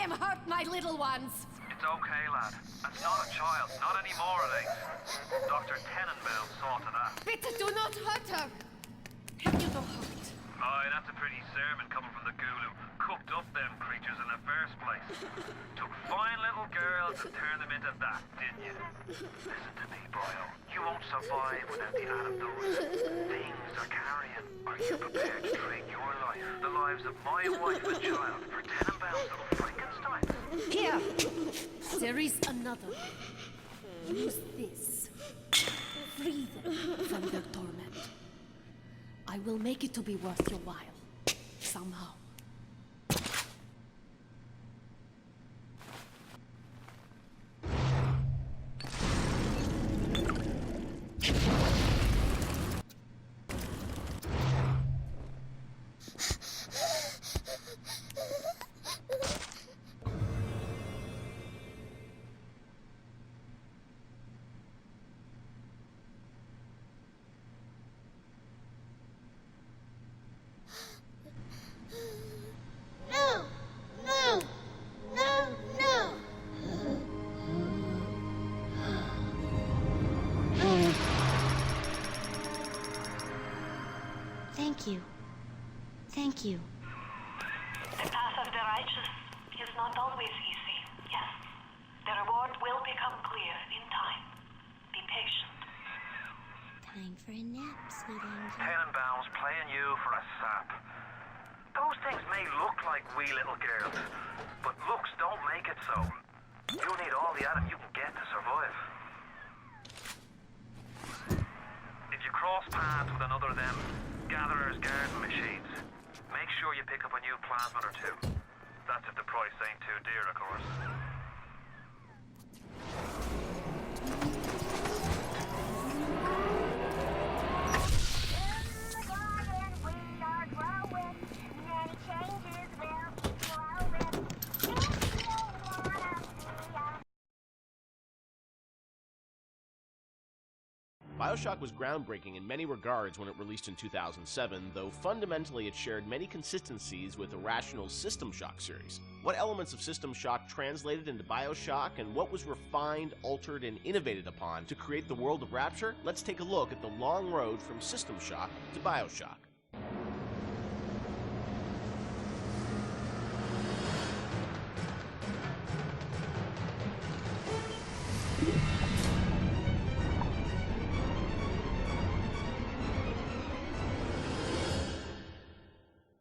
them hurt my little ones. It's okay, lad. That's not a child. Not anymore, it ain't. Dr. Tenenbaum saw to that. Bitte do not hurt her. Have you no heart? Aye, that's a pretty sermon coming from the ghoul who cooked up them creatures in the first place. Took fine little girls and turned them into that, didn't you? Listen to me, boyo. You won't survive without the Adam those things are carrying. Are you prepared to trade your life, the lives of my wife and child, for Tenenbaum's little Frankenstein? Here! There is another. Use this. Free them from their torment. I will make it to be worth your while. Somehow. Thank you. The path of the righteous is not always easy, yes. The reward will become clear in time. Be patient. Time for a nap, sweet angel. Tenenbaum's playing you for a sap. Those things may look like wee little girls, but looks don't make it so. You need all the Adam you can get to survive. If you cross paths with another of them gatherer's garden machines, make sure you pick up a new plasmid or two. That's if the price ain't too dear, of course. BioShock was groundbreaking in many regards when it released in 2007, though fundamentally it shared many consistencies with Irrational's System Shock series. What elements of System Shock translated into BioShock, and what was refined, altered, and innovated upon to create the world of Rapture? Let's take a look at the long road from System Shock to BioShock.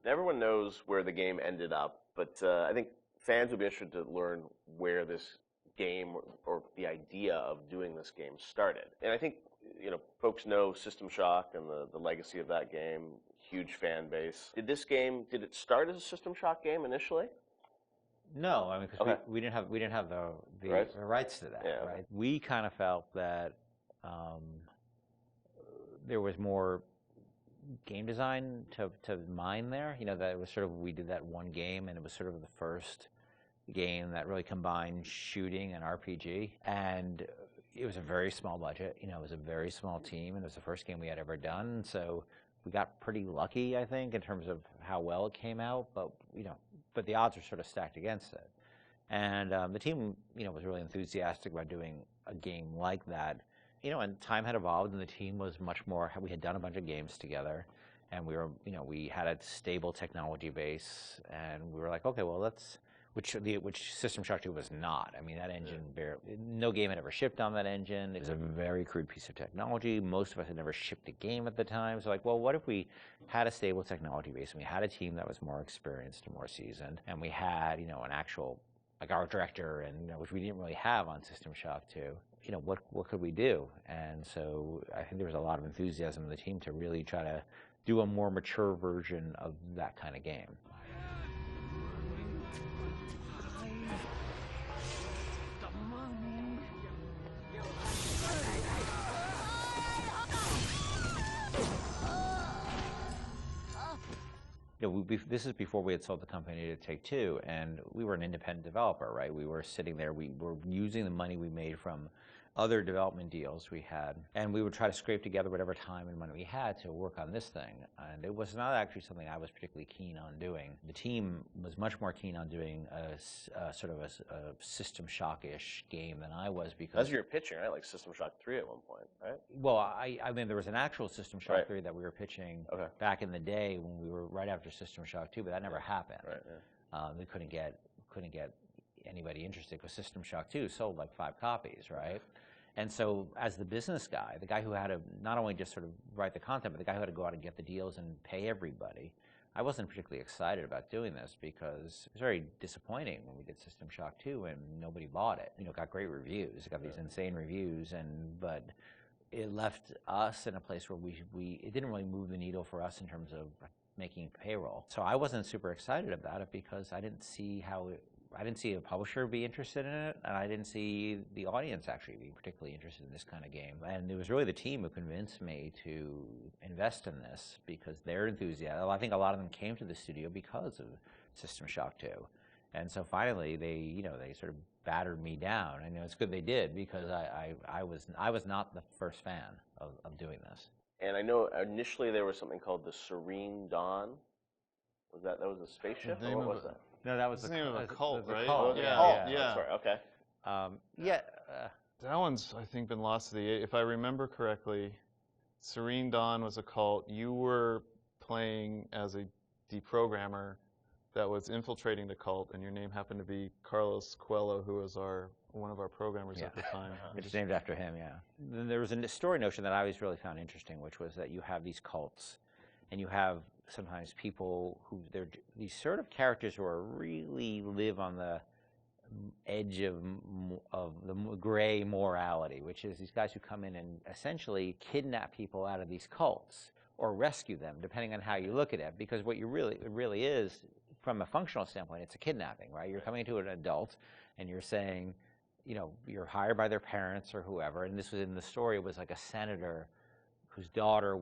Everyone knows where the game ended up, but I think fans would be interested to learn where this game or the idea of doing this game started. And I think, you know, folks know System Shock and the legacy of that game, huge fan base. Did it start as a System Shock game initially? No, I mean, because we didn't have the rights to that, Yeah, right? We kind of felt that there was more game design to mine there. You know, that it was sort of, we did that one game, and it was sort of the first game that really combined shooting and RPG. And it was a very small budget. You know, it was a very small team, and it was the first game we had ever done. So we got pretty lucky, I think, in terms of how well it came out. But but the odds were sort of stacked against it. And the team, was really enthusiastic about doing a game like that. And time had evolved, and the team was much more. We had done a bunch of games together, and we were, we had a stable technology base, and we were like, okay, well, which System Shock 2 was not. I mean, that engine, no game had ever shipped on that engine. It was a very crude piece of technology. Most of us had never shipped a game at the time. So like, well, what if we had a stable technology base, and we had a team that was more experienced and more seasoned, and we had, an actual, like our director, and which we didn't really have on System Shock 2. What could we do? And so I think there was a lot of enthusiasm in the team to really try to do a more mature version of that kind of game. This is before we had sold the company to Take-Two, and we were an independent developer, right? We were sitting there, we were using the money we made from other development deals we had, and we would try to scrape together whatever time and money we had to work on this thing. And it was not actually something I was particularly keen on doing. The team was much more keen on doing a sort of a System Shock-ish game than I was, because That's what you're pitching, right? Like System Shock 3 at one point, right? well, I mean, there was an actual System Shock Right. 3 that we were pitching Okay. back in the day when we were right after System Shock 2, but that never happened. Right, yeah. We couldn't get anybody interested because System Shock 2 sold like 5 copies, right? And so as the business guy, the guy who had to not only just sort of write the content, but the guy who had to go out and get the deals and pay everybody, I wasn't particularly excited about doing this because it was very disappointing when we did System Shock 2 and nobody bought it. You know, it got great reviews. It got these insane reviews, but it left us in a place where it didn't really move the needle for us in terms of making payroll. So I wasn't super excited about it because I didn't see a publisher be interested in it, and I didn't see the audience actually being particularly interested in this kind of game. And it was really the team who convinced me to invest in this because their enthusiasm. I think a lot of them came to the studio because of System Shock 2. And so finally, they sort of battered me down. And it's good they did, because I was not the first fan of doing this. And I know initially there was something called the Serene Dawn. That was a spaceship? The Or name what of was that? No, that was It's the name of a cult, the right? cult, Yeah, Oh, yeah. that's right. Okay. That one's, I think, been lost to the... If I remember correctly, Serene Dawn was a cult. You were playing as a deprogrammer that was infiltrating the cult, and your name happened to be Carlos Coelho, who was one of our programmers at the time. It's named after him, yeah. Then there was a story notion that I always really found interesting, which was that you have these cults, and you have sometimes people who these sort of characters who are really live on the edge of the gray morality, which is these guys who come in and essentially kidnap people out of these cults or rescue them, depending on how you look at it. Because what it really is, from a functional standpoint, it's a kidnapping, right? You're coming to an adult and you're saying, you're hired by their parents or whoever. And this was in the story, it was like a senator whose daughter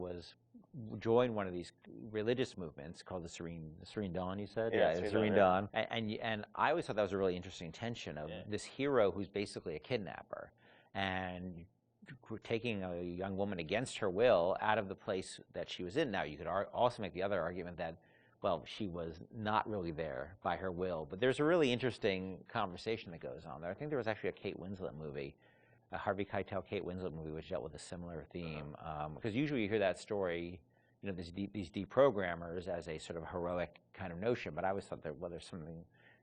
joined one of these religious movements called the Serene Dawn, you said? Yeah, the Serene Dawn. And I always thought that was a really interesting tension of this hero who's basically a kidnapper and taking a young woman against her will out of the place that she was in. Now, you could also make the other argument that, well, she was not really there by her will. But there's a really interesting conversation that goes on there. I think there was actually a Kate Winslet movie, a Harvey Keitel, Kate Winslet movie, which dealt with a similar theme. Because usually you hear that story, these deprogrammers as a sort of heroic kind of notion. But I always thought that, well, there's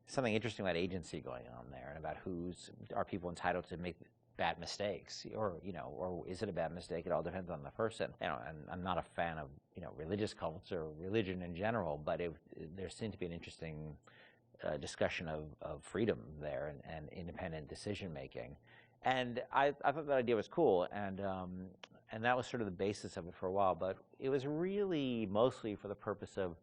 something interesting about agency going on there, and about are people entitled to make bad mistakes, or is it a bad mistake? It all depends on the person. And I'm not a fan of religious cults or religion in general, but there seemed to be an interesting discussion of freedom there and independent decision making. And I thought that idea was cool, and that was sort of the basis of it for a while. But it was really mostly for the purpose of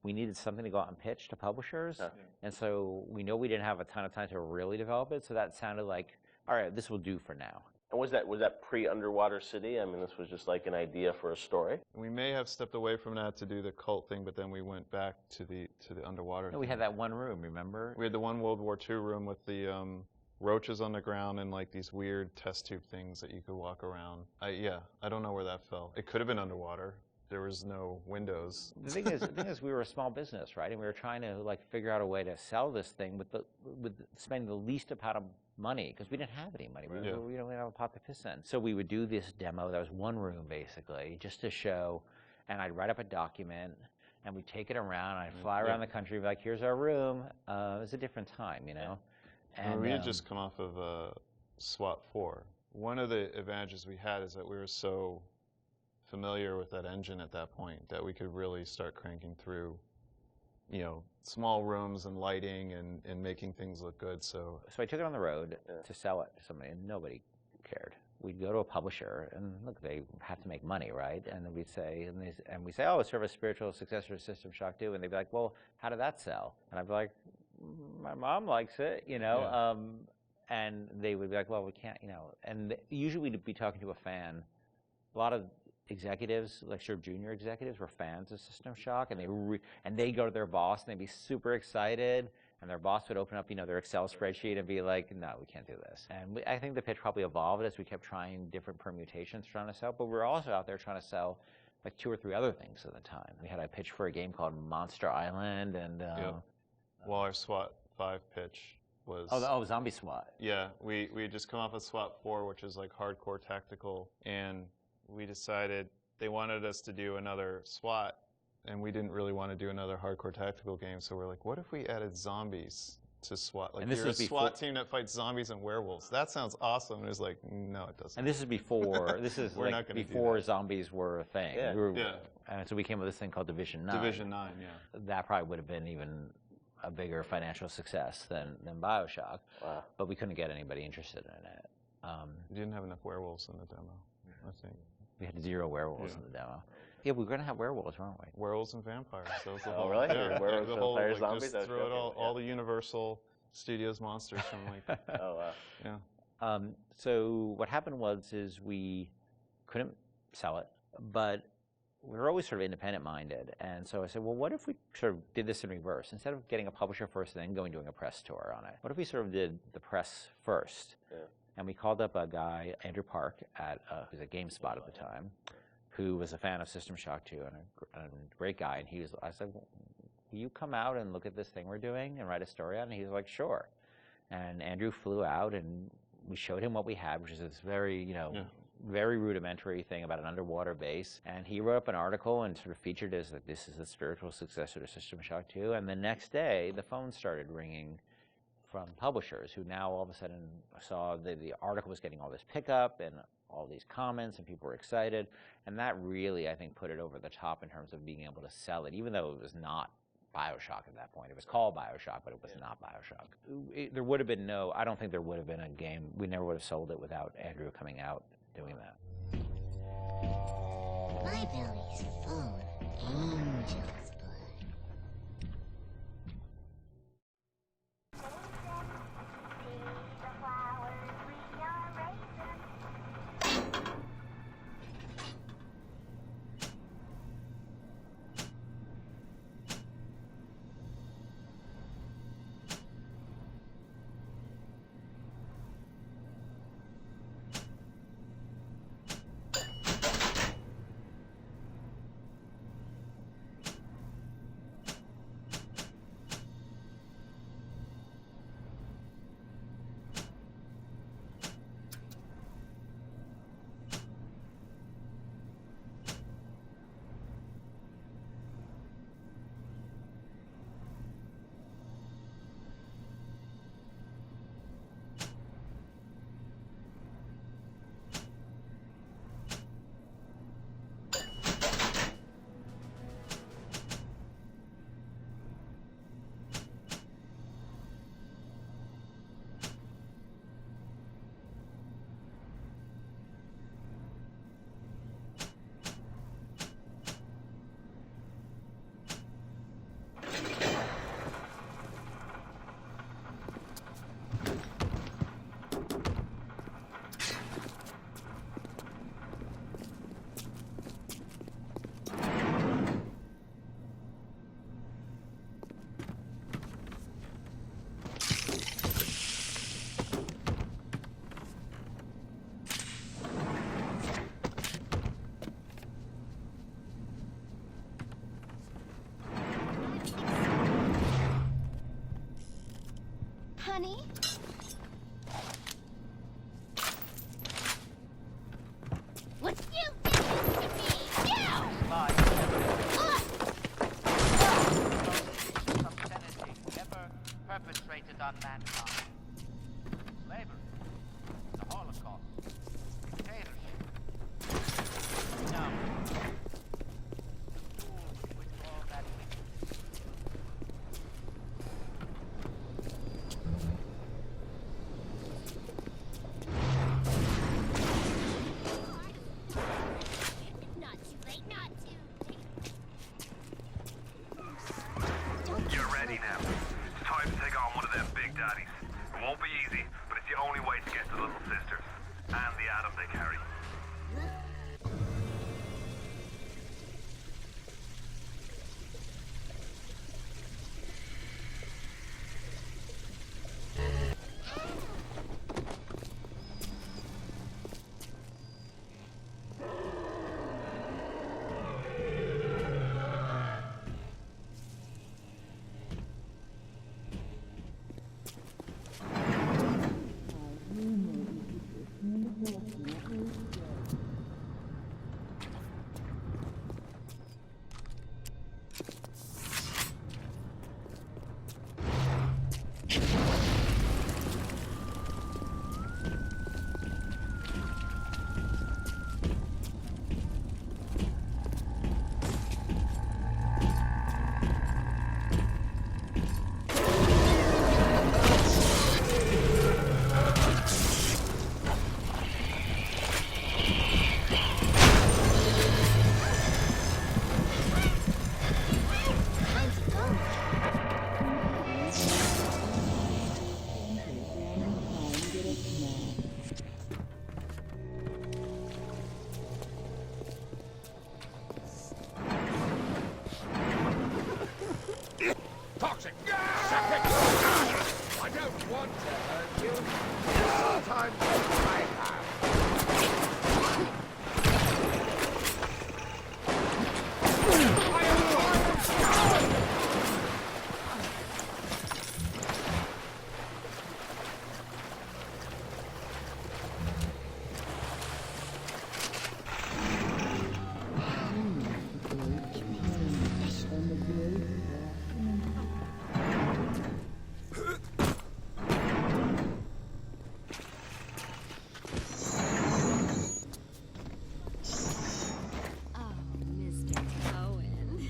we needed something to go out and pitch to publishers, and so we didn't have a ton of time to really develop it. So that sounded like, all right, this will do for now. And was that pre-Underwater City? I mean, this was just like an idea for a story? We may have stepped away from that to do the cult thing, but then we went back to the underwater No, we thing. had that one room, remember? We had the one World War II room with the roaches on the ground and like these weird test tube things that you could walk around. I don't know where that fell. It could have been underwater. There was no windows. The thing is, we were a small business, right? And we were trying to figure out a way to sell this thing with spending the least amount of money, because we didn't have any money. We didn't have a pot to piss in. So we would do this demo. That was one room basically, just to show. And I'd write up a document, and we'd take it around. And I'd fly around the country, be like, "Here's our room." It was a different time, And we had just come off of SWAT 4. One of the advantages we had is that we were so familiar with that engine at that point that we could really start cranking through, small rooms and lighting and making things look good. So I took it on the road to sell it to somebody, and nobody cared. We'd go to a publisher, and look, they have to make money, right? And then we'd say, oh, it's sort of a spiritual successor to System Shock 2, and they'd be like, well, how did that sell? And I'd be like, my mom likes it, and they would be like, well, we can't, and usually we'd be talking to a fan. A lot of executives, like sort of junior executives, were fans of System Shock, and they'd go to their boss and they'd be super excited, And their boss would open up, their Excel spreadsheet and be like, no, we can't do this. And I think the pitch probably evolved as we kept trying different permutations trying to sell, but we were also out there trying to sell like 2 or 3 other things at the time. We had a pitch for a game called Monster Island, and well, our SWAT 5 pitch was Zombie SWAT. Yeah, we had just come off of SWAT 4, which is like hardcore tactical, and we decided they wanted us to do another SWAT, and we didn't really want to do another hardcore tactical game, so we're like, what if we added zombies to SWAT? Like, you're a SWAT team that fights zombies and werewolves. That sounds awesome. And it was like, no, it doesn't. And this is before, before zombies were a thing. Yeah. And so we came with this thing called Division 9. Division 9, yeah. That probably would have been even a bigger financial success than BioShock. Wow. But we couldn't get anybody interested in it. We didn't have enough werewolves in the demo, I think. We had 0 werewolves in the demo. Yeah, we were going to have werewolves, weren't we? Werewolves and vampires. That was the Oh, really? Yeah, Werewolves, the whole, vampires, like, zombies? just throw it all, Yeah. all the Universal Studios monsters from like, Oh, wow. yeah. So what happened is we couldn't sell it, but we were always sort of independent-minded. And so I said, well, what if we sort of did this in reverse? Instead of getting a publisher first and then doing a press tour on it, what if we sort of did the press first? Yeah. And we called up a guy, Andrew Park, who's at GameSpot at the time, who was a fan of System Shock 2 and a great guy. And I said, well, will you come out and look at this thing we're doing and write a story on it? And he was like, sure. And Andrew flew out and we showed him what we had, which is this very, very rudimentary thing about an underwater base. And he wrote up an article and sort of featured as like, this is the spiritual successor to System Shock 2. And the next day, the phone started ringing from publishers who now all of a sudden saw the article was getting all this pickup and all these comments and people were excited. And that really, I think, put it over the top in terms of being able to sell it, even though it was not BioShock at that point. It was called BioShock, but it was not BioShock. There would have been I don't think there would have been a game. We never would have sold it without Andrew coming out doing that. My belly's full of angel's blood. Oh, Mr. Cohen.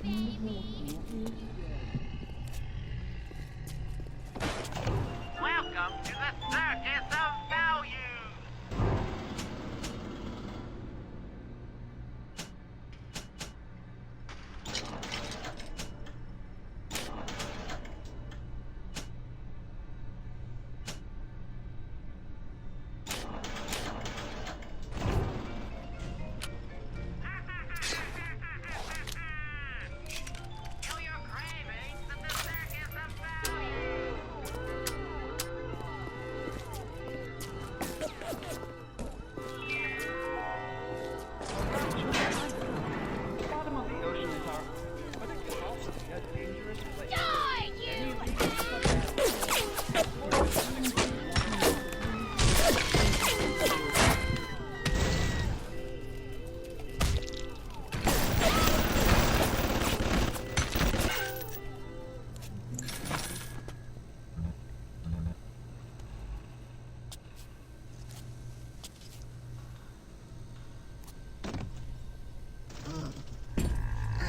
Take me home. Welcome to the Circus of Value! Kill your cravings at the Circus of Value! Bottom of the ocean is our particularly a dangerous place.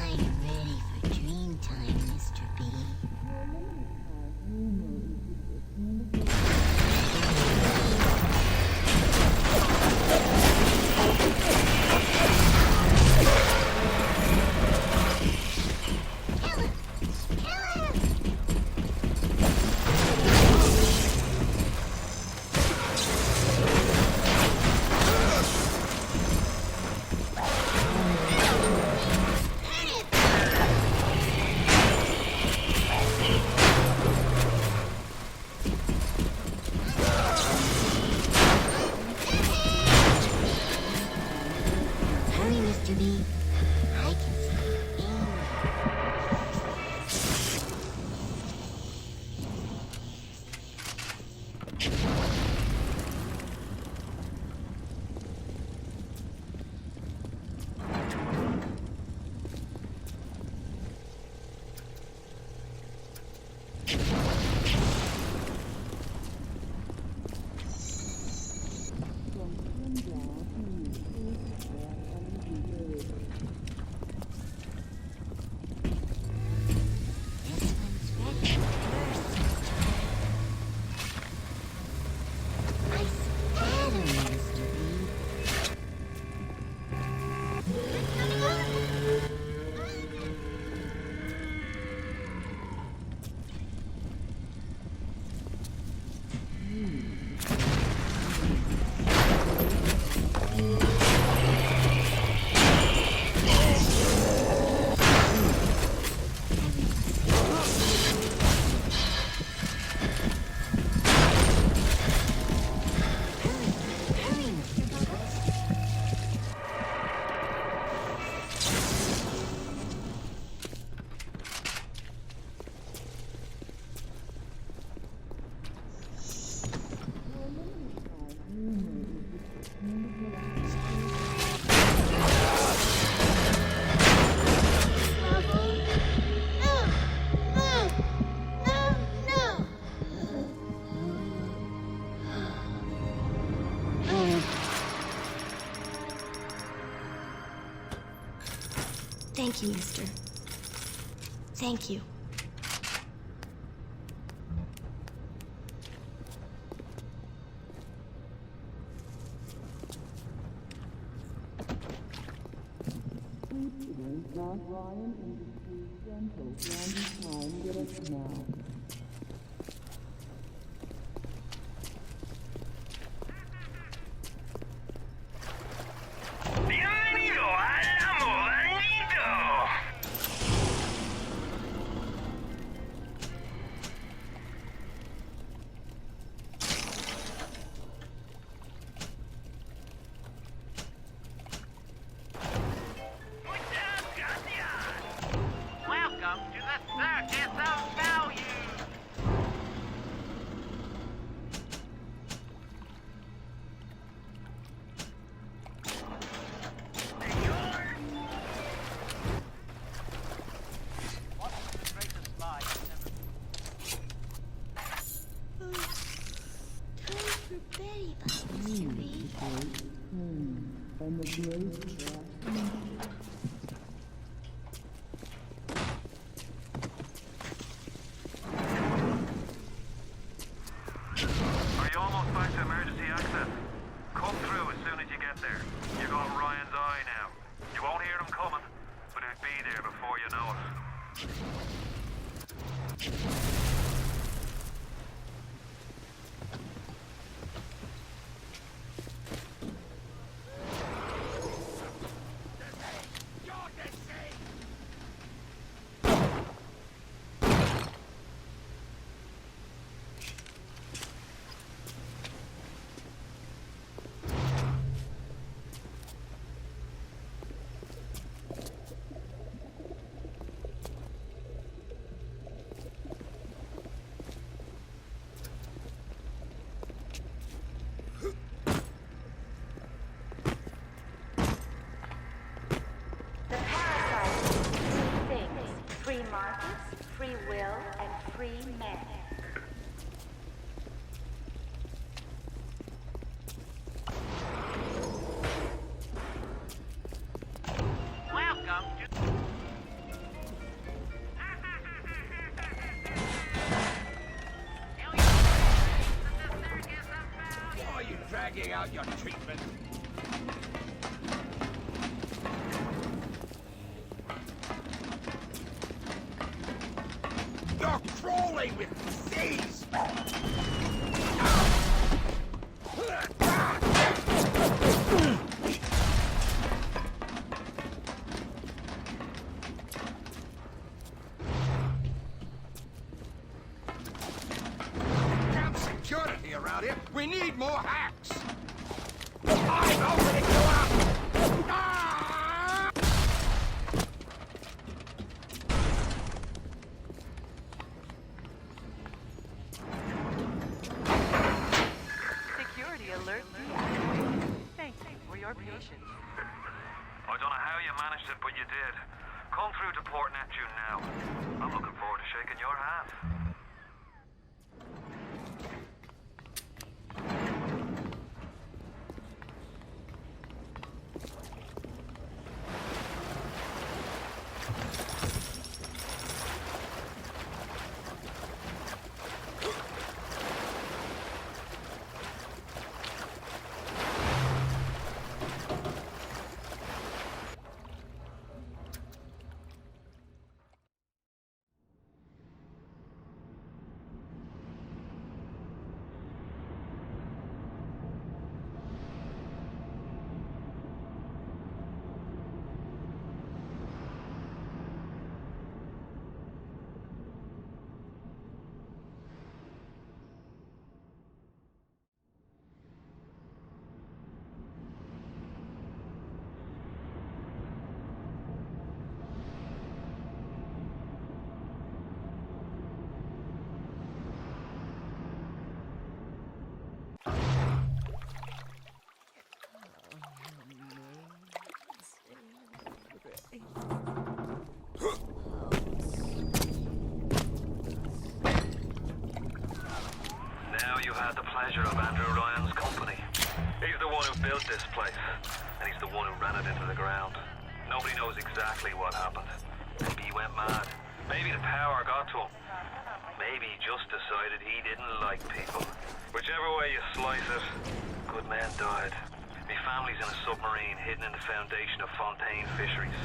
I'm ready for dream time, Mr. B. Kill him! Kill him! Hurry, Mr. B. I can see aim. Thank you, mister. Thank you. Bienvenido al amor nido. Welcome to the circus of value. Time for Betty Bye, Mr. B. Are you almost back to emergency access? Come through as soon as you get there. You got Ryan's eye now. You won't hear him coming, but he'll be there before you know it. The parasite is three things: free markets, free will, and free men. Welcome to... Why are you dragging out your treatment? You're crawling with disease! Can't security around here. We need more hacks. I'm opening you up! Ah! Security alert deactivated. Thank you for your patience. I don't know how you managed it, but you did. Come through to Port Neptune now. I'm looking forward to shaking your hand. Now you had the pleasure of Andrew Ryan's company. He's the one who built this place, and he's the one who ran it into the ground. Nobody knows exactly what happened. Maybe he went mad. Maybe the power got to him. Maybe he just decided he didn't like people. Whichever way you slice it, good men died. My family's in a submarine hidden in the foundation of Fontaine Fisheries.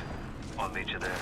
I'll meet you there.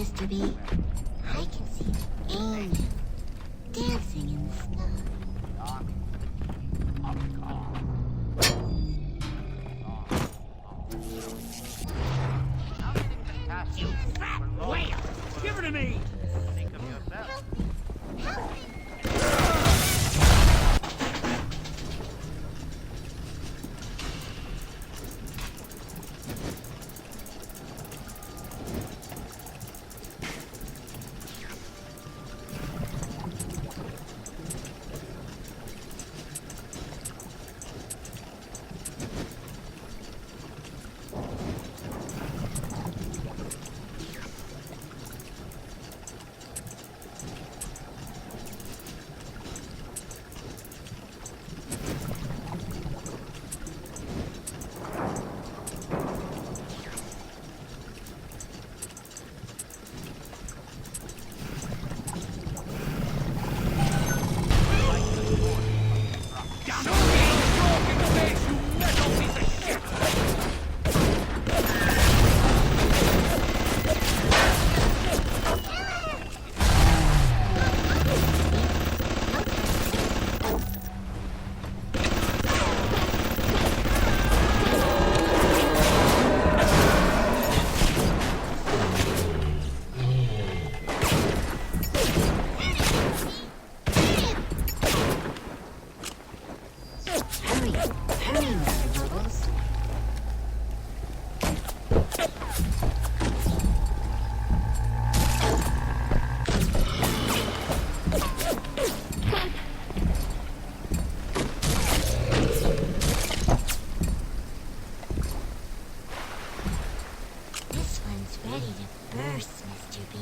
Mr. B. I can see Amy dancing in the snow. You fat whale! Give her to me! Think of yourself. Help me! This one's ready to burst, Mr. B.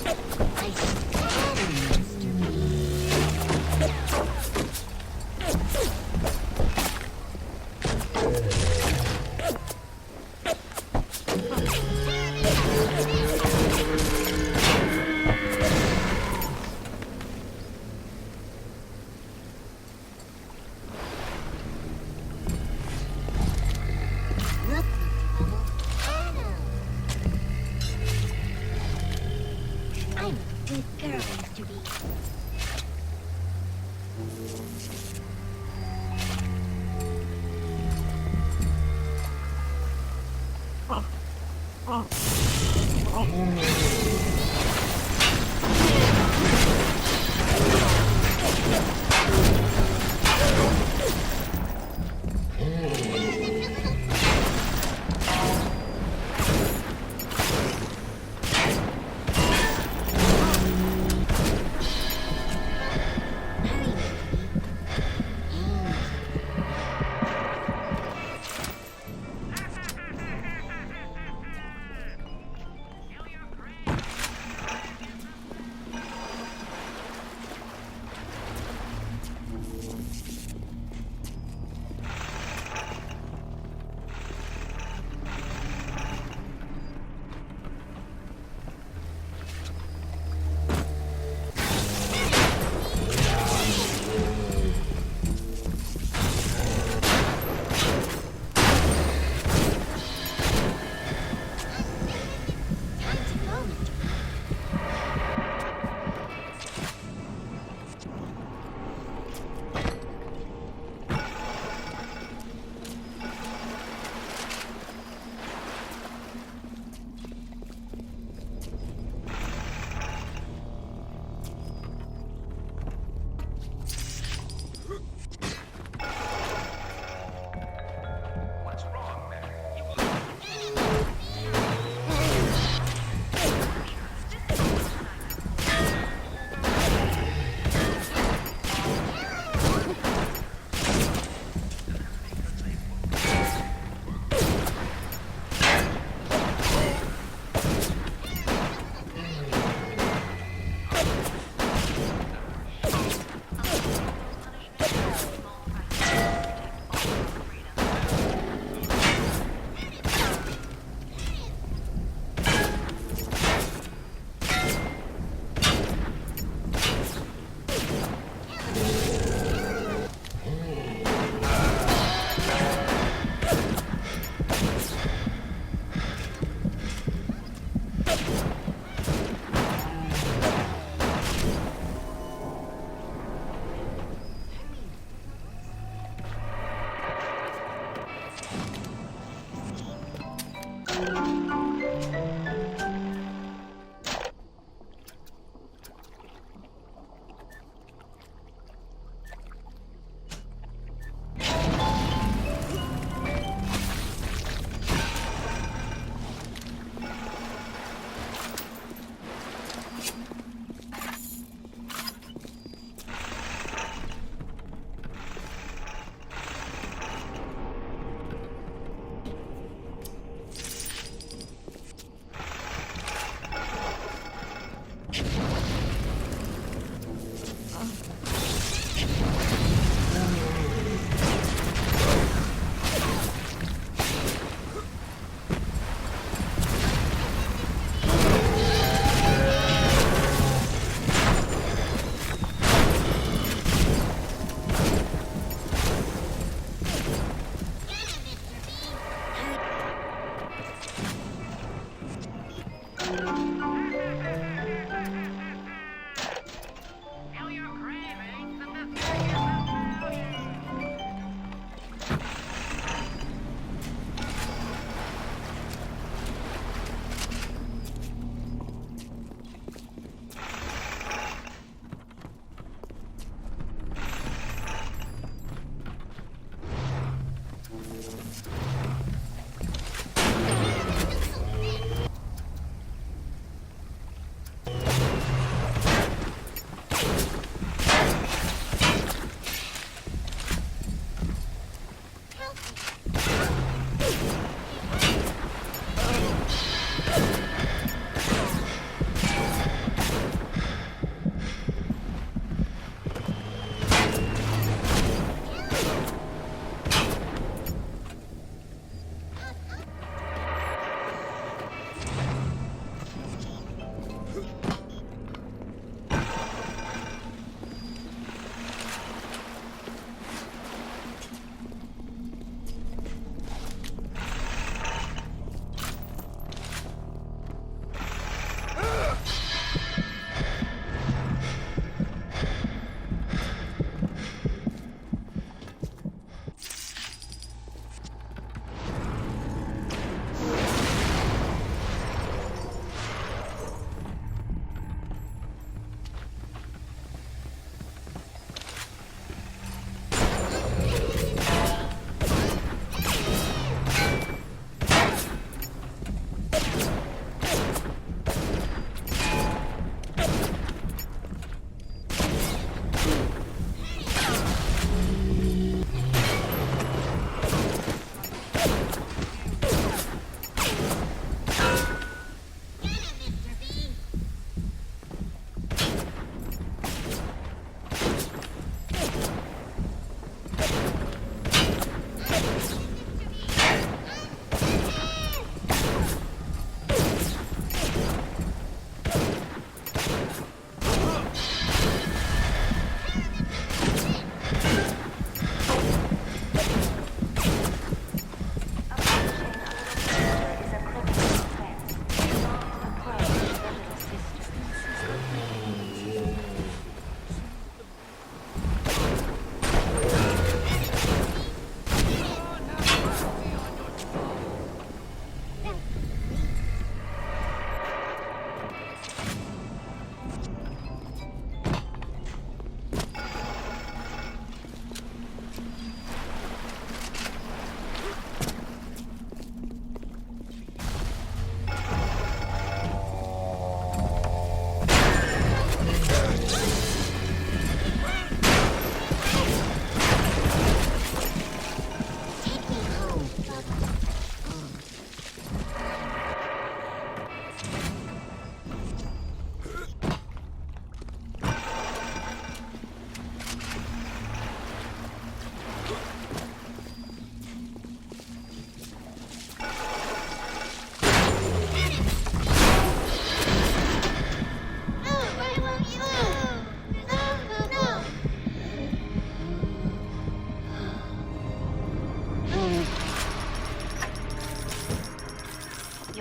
I said, Mr. B. Look, Mr. Bubble. I'm a good girl, Mr. B. Hurry, Mr. B.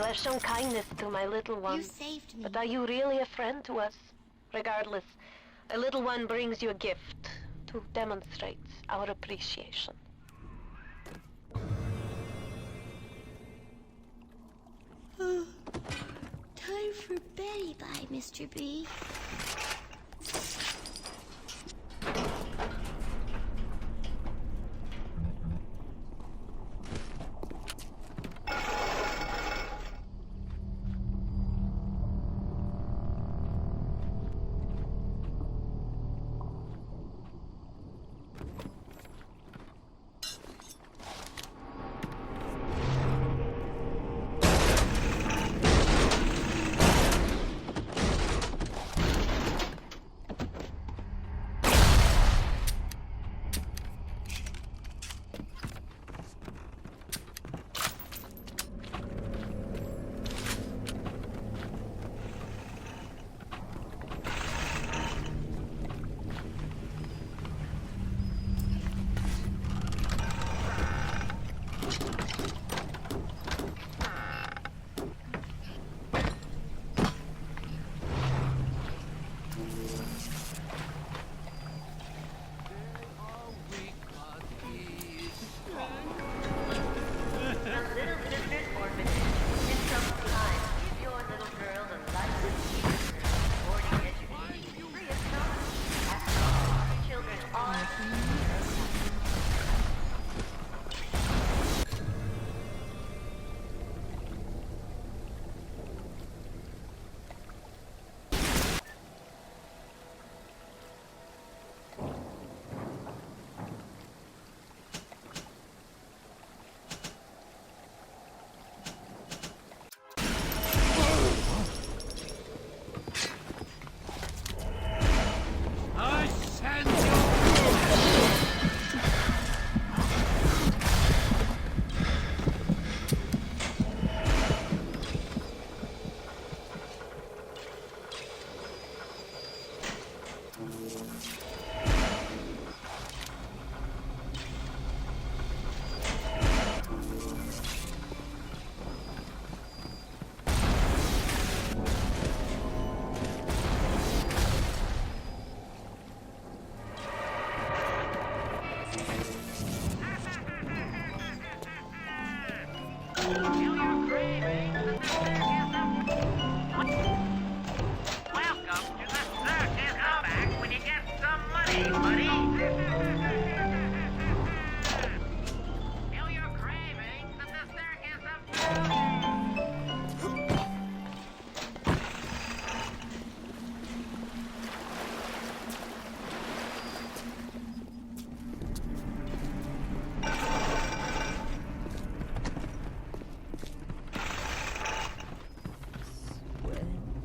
have shown kindness to my little one. You saved me. But are you really a friend to us? Regardless, a little one brings you a gift to demonstrate our appreciation. Time for bye-bye, Mr. B.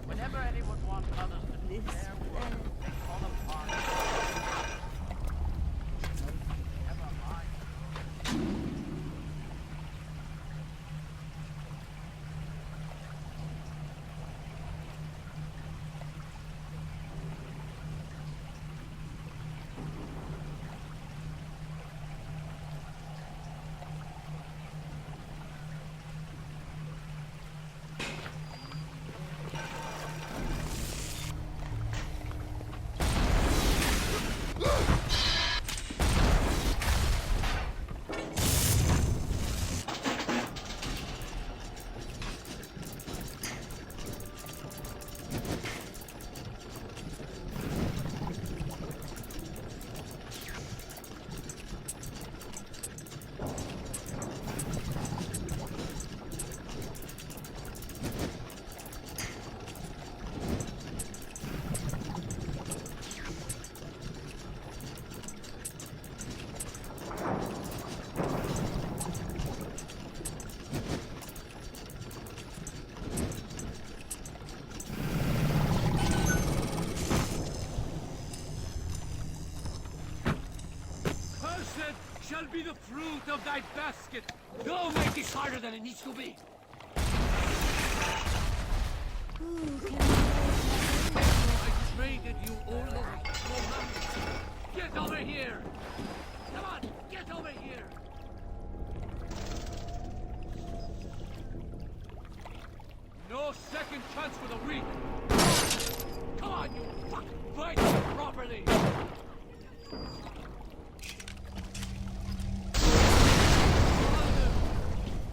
Whenever anyone wants others to do their work, they fall apart. Never mind. Shall be the fruit of thy basket. Don't make this harder than it needs to be. I traded you all of it for nothing. Get over here! Come on, get over here! second chance for the weak. Come on, you fuck! Fight me properly!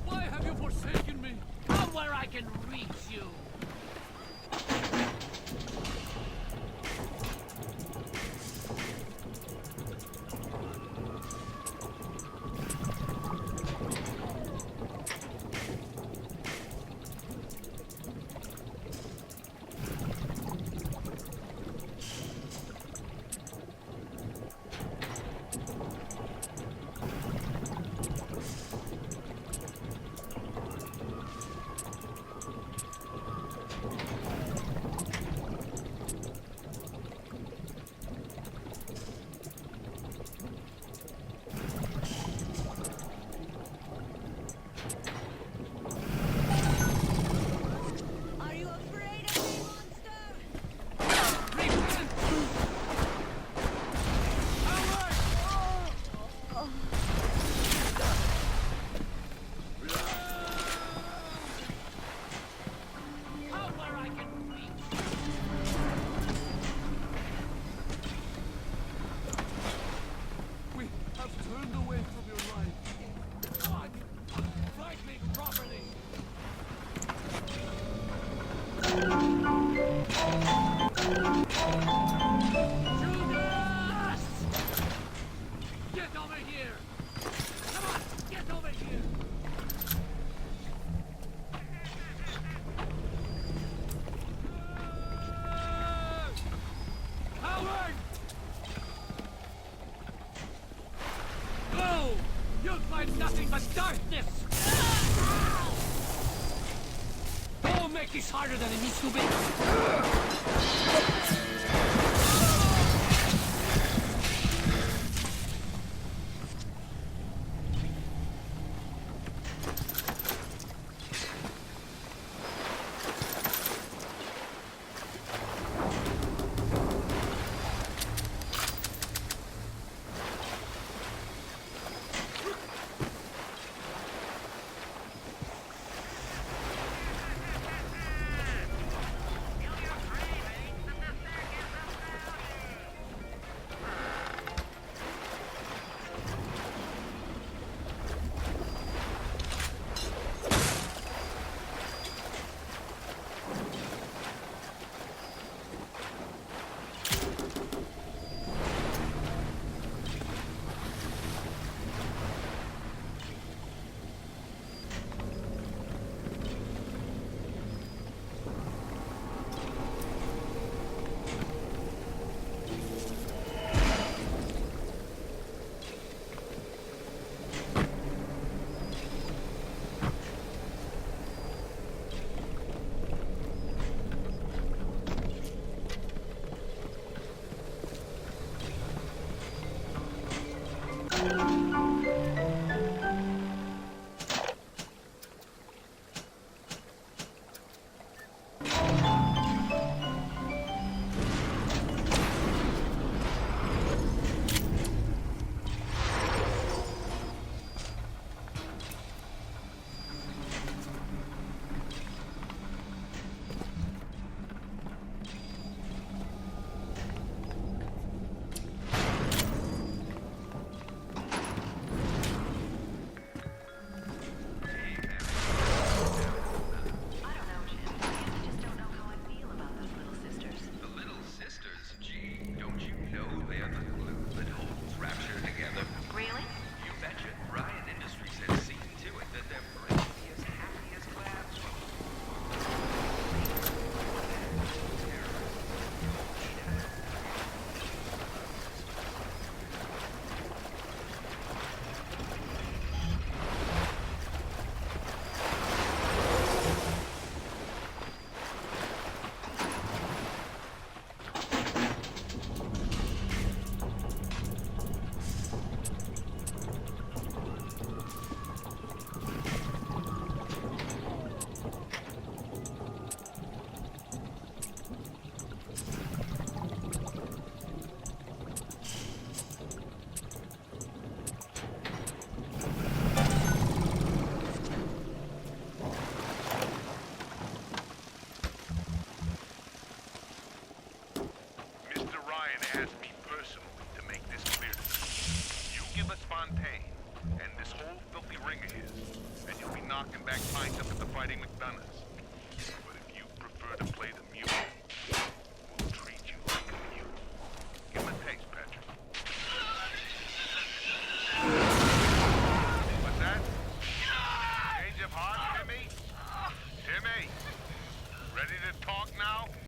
Why have you forsaken me? Come where I can reach you! Are you afraid of me, monster? Out where I can reach! We have turned away from your life. Come on, fight me properly! Judas! Get over here! Come on, get over here! Howard! Go! You'll find nothing but darkness! Don't make this harder than it needs to be! knocking back pints up at the Fighting McDonough's.